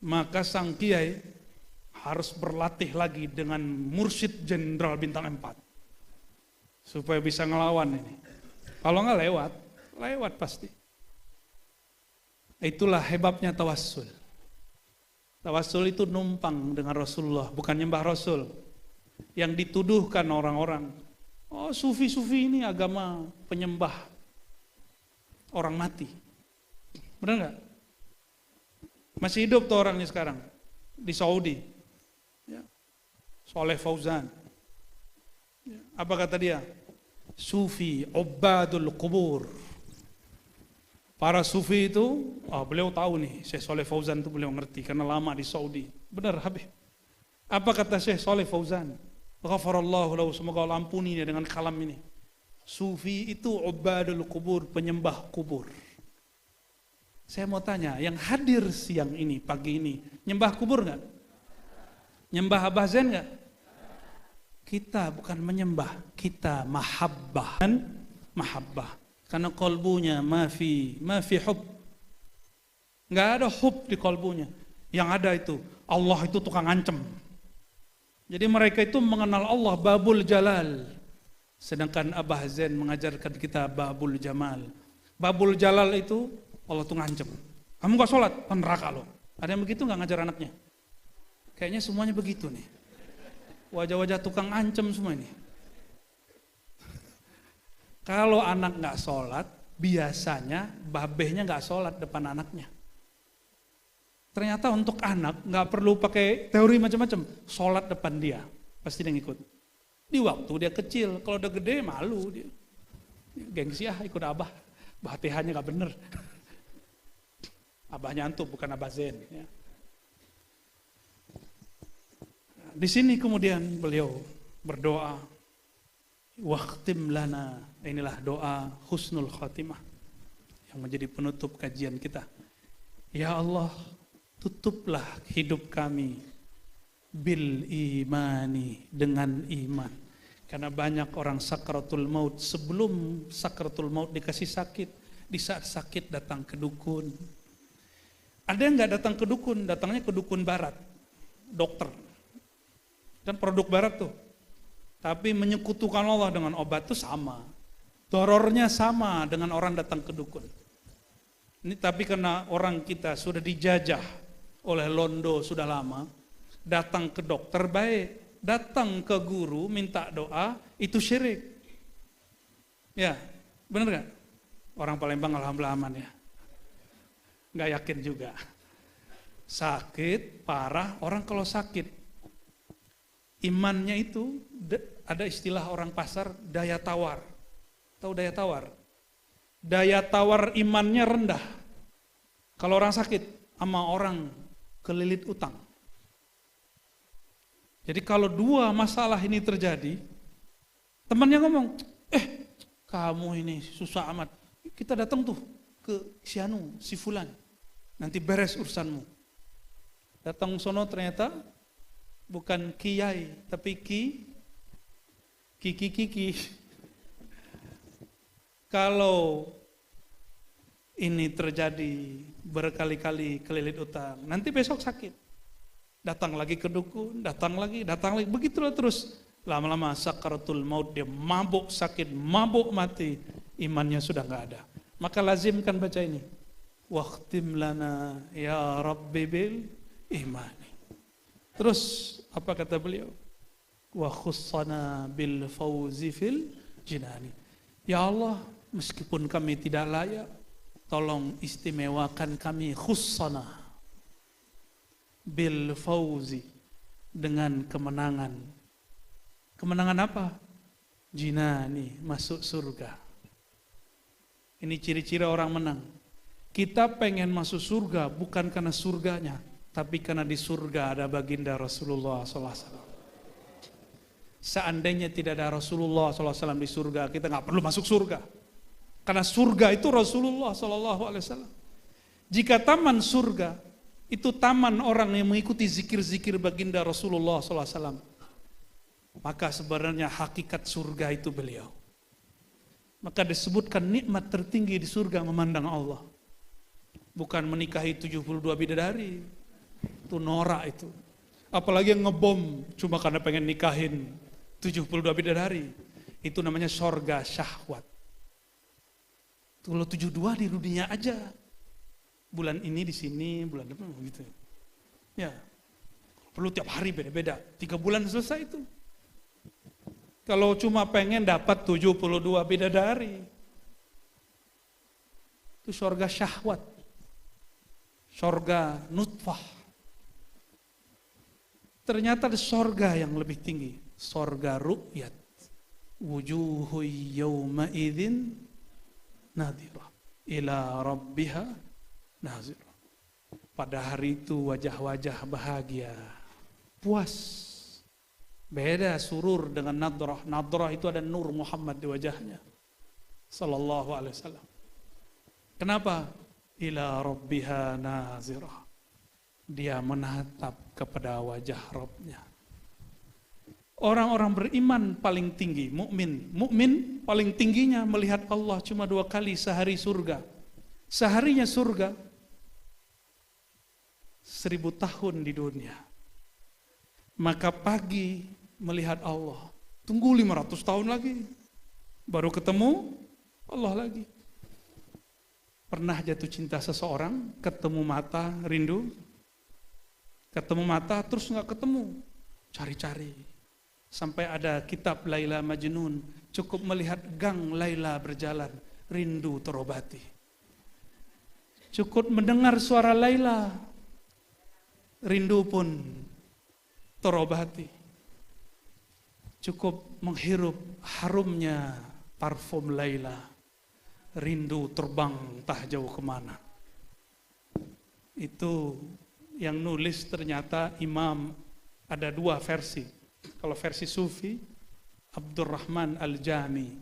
Maka sang kiai harus berlatih lagi dengan mursyid jenderal bintang 4. Supaya bisa ngelawan ini. Kalau nggak lewat pasti. Itulah hebatnya tawassul. Tawassul itu numpang dengan Rasulullah, bukan nyembah Rasul. Yang dituduhkan orang-orang, oh sufi-sufi ini agama penyembah orang mati. Benar nggak? Masih hidup tuh orangnya sekarang di Saudi. Ya. Soleh Fauzan. Ya. Apa kata dia? Sufi, ubadul kubur. Para sufi itu, beliau tahu nih, Syekh Soleh Fauzan itu beliau ngerti karena lama di Saudi. Benar Habib. Apa kata Syekh Soleh Fauzan? Ghafarallahu lahu, semoga Allah ampuni dia dengan kalam ini. Sufi itu ubadul kubur, penyembah kubur. Saya mau tanya, yang hadir siang ini, pagi ini, nyembah kubur nggak? Nyembah Abah Zain nggak? Kita bukan menyembah, kita mahabbah. Mahabbah. Karena kolbunya mafi hub. Nggak ada hub di kolbunya. Yang ada itu, Allah itu tukang ancam. Jadi mereka itu mengenal Allah Babul Jalal. Sedangkan Abah Zain mengajarkan kita Babul Jamal. Babul Jalal itu Allah tuh ngancam. Kamu gak sholat, neraka lo. Ada yang begitu gak ngajar anaknya? Kayaknya semuanya begitu nih. Wajah-wajah tukang ancam semua ini. Kalau anak gak sholat, biasanya babehnya gak sholat depan anaknya. Ternyata untuk anak gak perlu pakai teori macam-macam. Sholat depan dia, pasti dia ngikut. Di waktu dia kecil, kalau udah gede malu dia. Gengsi ikut abah, Fatihahnya gak bener. Abahnya antum, bukan Abah Zain. Ya. Di sini kemudian beliau berdoa, waqtim lana, inilah doa husnul khatimah yang menjadi penutup kajian kita. Ya Allah, tutuplah hidup kami bil imani, dengan iman. Karena banyak orang sakratul maut, sebelum sakratul maut dikasih sakit, di saat sakit datang ke dukun. Ada yang nggak datang ke dukun, datangnya ke dukun barat, dokter. Dan produk barat tuh. Tapi menyekutukan Allah dengan obat itu sama. Dorornya sama dengan orang datang ke dukun. Ini tapi karena orang kita sudah dijajah oleh londo sudah lama, datang ke dokter baik, datang ke guru minta doa itu syirik. Ya, benar gak? Orang Palembang alhamdulillah aman ya. Gak yakin juga. Sakit, parah, orang kalau sakit imannya itu ada istilah orang pasar daya tawar. Tahu daya tawar? Daya tawar imannya rendah. Kalau orang sakit sama orang kelilit utang. Jadi kalau dua masalah ini terjadi, temannya ngomong, kamu ini susah amat. Kita datang tuh ke si Anu, si Fulan. Nanti beres urusanmu. Datang sono ternyata bukan kiai, tapi kiki. Kalau ini terjadi berkali-kali kelilit utang, nanti besok sakit. Datang lagi ke dukun, datang lagi, begitulah terus. Lama-lama sakaratul maut, dia mabuk sakit, mabuk mati, imannya sudah nggak ada. Maka lazimkan baca ini. Waqtim lana ya Rabbi bil imani. Terus apa kata beliau? Wa khussana bil fauzi fil jinani. Ya Allah, meskipun kami tidak layak, tolong istimewakan kami khussana bil fauzi, dengan kemenangan. Kemenangan apa? Jinani, masuk surga. Ini ciri-ciri orang menang. Kita pengen masuk surga bukan karena surganya, tapi karena di surga ada baginda Rasulullah SAW. Seandainya tidak ada Rasulullah SAW di surga, kita nggak perlu masuk surga. Karena surga itu Rasulullah SAW. Jika taman surga itu taman orang yang mengikuti zikir-zikir baginda Rasulullah SAW, Maka sebenarnya hakikat surga itu beliau. Maka disebutkan nikmat tertinggi di surga memandang Allah. Bukan menikahi 72 bidadari. Itu norak itu. Apalagi yang ngebom cuma karena pengen nikahin 72 bidadari. Itu namanya sorga syahwat. Kalau 72 di dunia aja. Bulan ini di sini, bulan depan gitu. Ya. Perlu tiap hari beda-beda. 3 bulan selesai itu. Kalau cuma pengen dapat 72 bidadari. Itu sorga syahwat. Sorga nutfah. Ternyata ada sorga yang lebih tinggi. Sorga ru'yat. Wujuhu yawma idzin nadhirah. Ila rabbiha nazirah. Pada hari itu wajah-wajah bahagia. Puas. Beda surur dengan nadrah. Nadrah itu ada nur Muhammad di wajahnya. Sallallahu alaihi wasallam. Kenapa? Ila rabbiha nazirah. Dia menatap kepada wajah Rabbnya. Orang-orang beriman paling tinggi, mukmin. Mukmin paling tingginya melihat Allah cuma 2 kali sehari surga. Seharinya surga 1000 tahun di dunia. Maka pagi melihat Allah. Tunggu 500 tahun lagi. Baru ketemu Allah lagi. Pernah jatuh cinta seseorang, ketemu mata, rindu. Ketemu mata, terus nggak ketemu. Cari-cari. Sampai ada kitab Laila Majnun. Cukup melihat gang Laila berjalan. Rindu terobati. Cukup mendengar suara Laila. Rindu pun terobati. Cukup menghirup harumnya parfum Laila. Rindu terbang entah jauh kemana. Itu yang nulis ternyata imam, ada 2 versi. Kalau versi Sufi, Abdurrahman Al-Jami.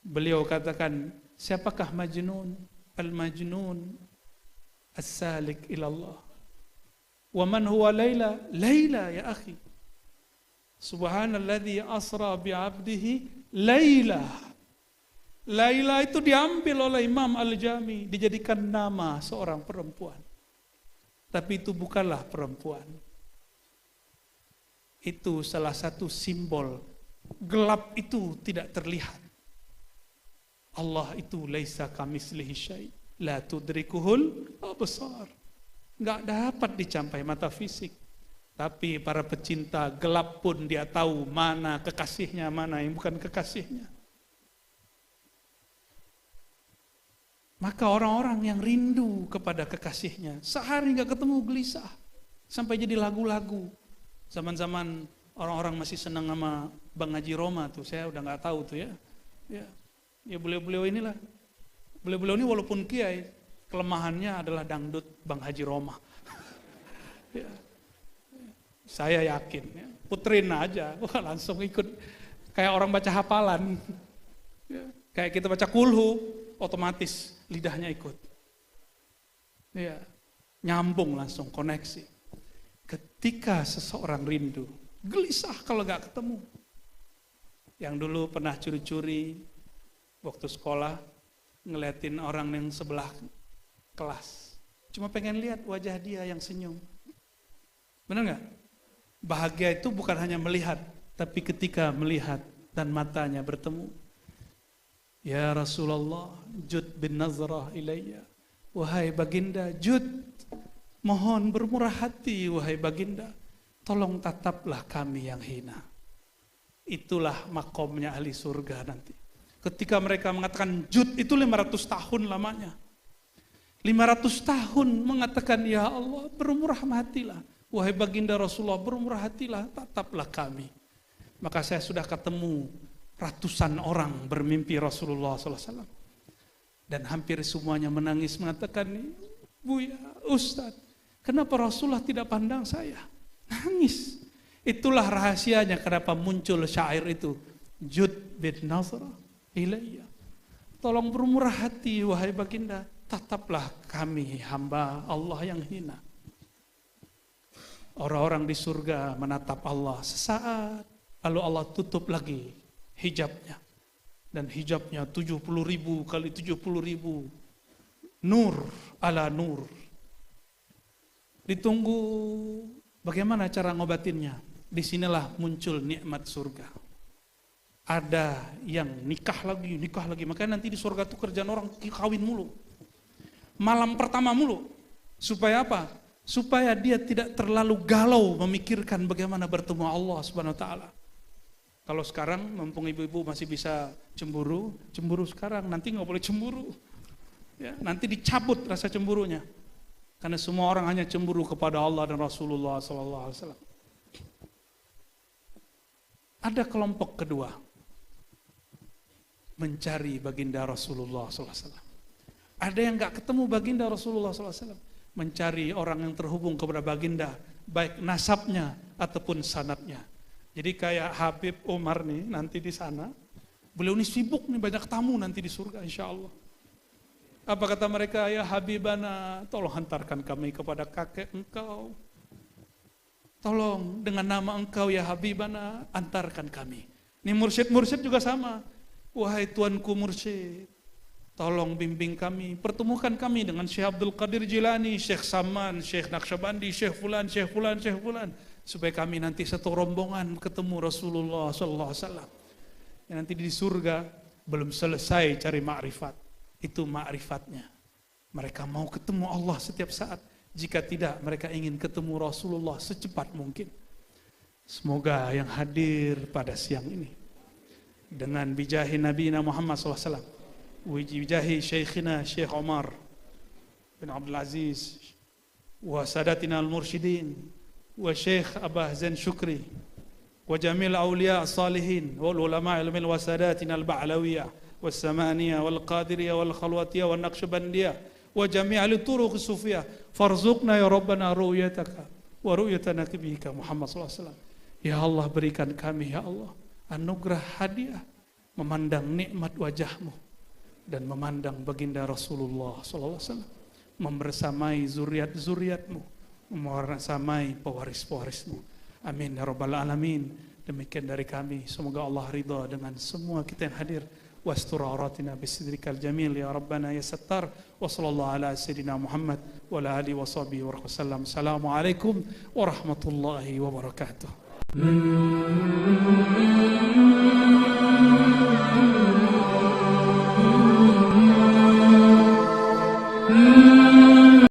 Beliau katakan, siapakah Majnun? Al-Majnun As-Salik ilallah. Wa man huwa Laila? Laila ya akhi. Subhanalladzi asra bi'abdihi Laila. Laila itu diambil oleh Imam Al-Jami, dijadikan nama seorang perempuan. Tapi itu bukanlah perempuan. Itu salah satu simbol gelap itu tidak terlihat. Allah itu laisa kamitslihi syai', la tudrikuhul absar. Enggak dapat dicapai mata fisik. Tapi para pecinta gelap pun dia tahu mana kekasihnya, mana yang bukan kekasihnya. Maka orang-orang yang rindu kepada kekasihnya, sehari nggak ketemu gelisah, sampai jadi lagu-lagu. Zaman-zaman orang-orang masih senang sama Bang Haji Roma tuh, saya udah nggak tahu tuh ya. Ya beliau-beliau inilah, beliau-beliau ini walaupun kiai, kelemahannya adalah dangdut Bang Haji Roma. Ya. Saya yakin, ya. Puterin aja, wah langsung ikut kayak orang baca hafalan, ya. Kayak kita baca kulhu, otomatis lidahnya ikut, ya, nyambung langsung koneksi. Ketika seseorang rindu, gelisah kalau gak ketemu. Yang dulu pernah curi-curi waktu sekolah, ngeliatin orang yang sebelah kelas, cuma pengen lihat wajah dia yang senyum. Benar gak? Bahagia itu bukan hanya melihat, tapi ketika melihat dan matanya bertemu. Ya Rasulullah, jud bin nazrah ilayya. Wahai baginda, jud, mohon bermurah hati wahai baginda. Tolong tataplah kami yang hina. Itulah makomnya ahli surga nanti. Ketika mereka mengatakan jud itu 500 tahun lamanya. 500 tahun mengatakan ya Allah bermurah hatilah. Wahai baginda Rasulullah bermurah hatilah, tataplah kami. Maka saya sudah ketemu ratusan orang bermimpi Rasulullah SAW. Dan hampir semuanya menangis mengatakan, Buya, Ustaz, kenapa Rasulullah tidak pandang saya? Nangis. Itulah rahasianya kenapa muncul syair itu. Jud bin nazrah ilayya. Tolong bermurah hati wahai baginda, tataplah kami hamba Allah yang hina. Orang-orang di surga menatap Allah sesaat, lalu Allah tutup lagi hijabnya. Dan hijabnya 70.000 kali 70.000. Nur ala nur. Ditunggu bagaimana cara ngobatinnya. Disinilah muncul nikmat surga. Ada yang nikah lagi. Makanya nanti di surga itu kerjaan orang kawin mulu. Malam pertama mulu. Supaya apa? Supaya dia tidak terlalu galau memikirkan bagaimana bertemu Allah Subhanahu wa taala. Kalau sekarang mumpung ibu-ibu masih bisa cemburu sekarang, nanti nggak boleh cemburu. Ya, nanti dicabut rasa cemburunya. Karena semua orang hanya cemburu kepada Allah dan Rasulullah SAW. Ada kelompok kedua, mencari baginda Rasulullah SAW. Ada yang nggak ketemu baginda Rasulullah SAW, mencari orang yang terhubung kepada baginda, baik nasabnya ataupun sanadnya. Jadi kayak Habib Umar nih nanti di sana, beliau ini sibuk nih, banyak tamu nanti di surga insya Allah. Apa kata mereka? Ya Habibana, tolong hantarkan kami kepada kakek engkau. Tolong dengan nama engkau ya Habibana, antarkan kami. Ini mursyid-mursyid juga sama. Wahai tuanku mursyid, tolong bimbing kami, pertemukan kami dengan Syekh Abdul Qadir Jilani, Syekh Saman, Syekh Naqsyabandi, Syekh Fulan, Syekh Fulan, Syekh Fulan, supaya kami nanti satu rombongan ketemu Rasulullah sallallahu alaihi wasallam. Ya, nanti di surga belum selesai cari ma'rifat. Itu ma'rifatnya. Mereka mau ketemu Allah setiap saat. Jika tidak, mereka ingin ketemu Rasulullah secepat mungkin. Semoga yang hadir pada siang ini dengan bijahi Nabi Muhammad SAW, bijahi Syekhina Syekh Umar bin Abdul Aziz, wa sadatina al-mursyidin, wa Syekh Abah Zain Syukri, wa jamil awliya salihin, wal ulama ilmil wa sadatina al-ba'lawiyah, wa samaniyah, wal qadiriyah, wal khalwatiyah, wal naqsyabandiyah, wa jami' al-turuq sufiyah, farzuqna ya Rabbana ru'yataka wa ru'yata nabiyika Muhammad SAW. Ya Allah, berikan kami ya Allah anugerah hadiah memandang nikmat wajahmu dan memandang baginda Rasulullah SAW, membersamai zuriat-zuriatmu, membersamai pewaris-pewarismu. Amin ya Rabbal Alamin. Demikian dari kami, semoga Allah ridha dengan semua kita yang hadir. Wastur auratina bisidrikal jamil ya Rabbana ya Sattar. Wa sallallahu ala sayyidina Muhammad wa ala alihi wa sahbihi wa sallam. Assalamualaikum warahmatullahi wabarakatuh.